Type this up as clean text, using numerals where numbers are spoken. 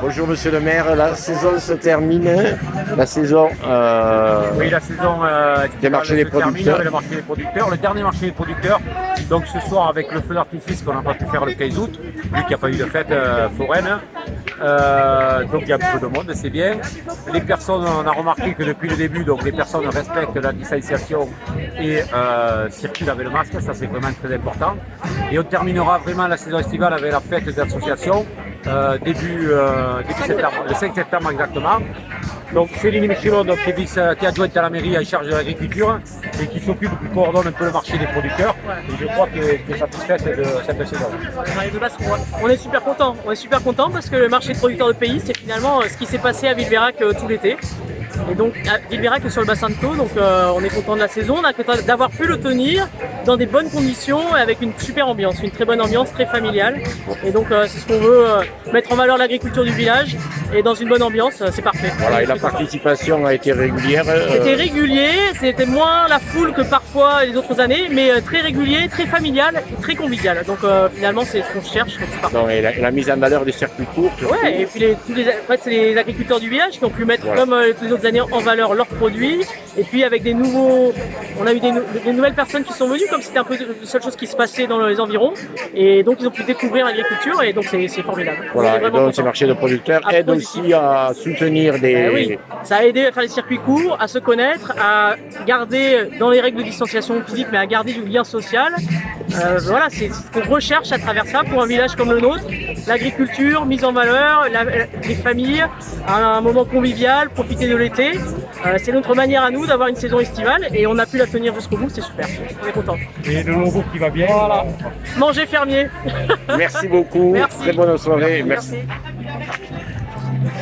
Bonjour Monsieur le maire, la saison se termine. La saison, Oui, la saison des marchés des se termine producteurs. avec le marché des producteurs. Le dernier marché des producteurs, donc ce soir avec le feu d'artifice qu'on n'a pas pu faire le 15 août, vu qu'il n'y a pas eu de fête foraine. Donc il y a peu de monde, c'est bien. Les personnes, on a remarqué que depuis le début, donc les personnes respectent la distanciation et circulent avec le masque, ça c'est vraiment très important. Et on terminera vraiment la saison estivale avec la fête des associations début septembre, le 5 septembre exactement. Donc Céline Michelot, donc, qui est adjointe à la mairie en charge de l'agriculture et qui s'occupe, qui coordonne un peu le marché des producteurs. Et je crois qu'elle est satisfaite de cette saison. On est super content. On est super content parce que le marché de producteurs de pays, c'est finalement ce qui s'est passé à Villebérac tout l'été. Et donc à Villebérac sur le bassin de Thau, donc on est content de la saison, on est content d'avoir pu le tenir dans des bonnes conditions et avec une super ambiance, une très bonne ambiance, très familiale. Et donc c'est ce qu'on veut, mettre en valeur l'agriculture du village et dans une bonne ambiance, c'est parfait. Voilà, et la participation a été régulière. C'était régulier, c'était moins la foule que parfois les autres années, mais très régulier, très familial, très convivial. Donc finalement c'est ce qu'on cherche, donc c'est parfait. Non, et la mise en valeur des circuits courts. surtout. Ouais, et puis en fait, c'est les agriculteurs du village qui ont pu mettre, comme toutes les autres années, en valeur leurs produits. Et puis avec des nouveaux, on a eu des nouvelles personnes qui sont venues, comme c'était un peu la seule chose qui se passait dans les environs. Et donc ils ont pu découvrir l'agriculture et donc c'est formidable. Voilà, On est et vraiment donc ces contents. marchés de producteurs Ah, aident positif. aussi à soutenir des... Oui, ça a aidé à faire les circuits courts, à se connaître, à garder dans les règles de distanciation physique, mais à garder du lien social. Voilà, c'est ce qu'on recherche à travers ça pour un village comme le nôtre. L'agriculture, mise en valeur, les familles, un moment convivial, profiter de l'été. C'est notre manière à nous d'avoir une saison estivale et on a pu la tenir jusqu'au bout, c'est super. On est content. Et le logo qui va bien. Voilà. Manger fermier. Merci beaucoup, Merci. très bonne soirée, merci. Merci.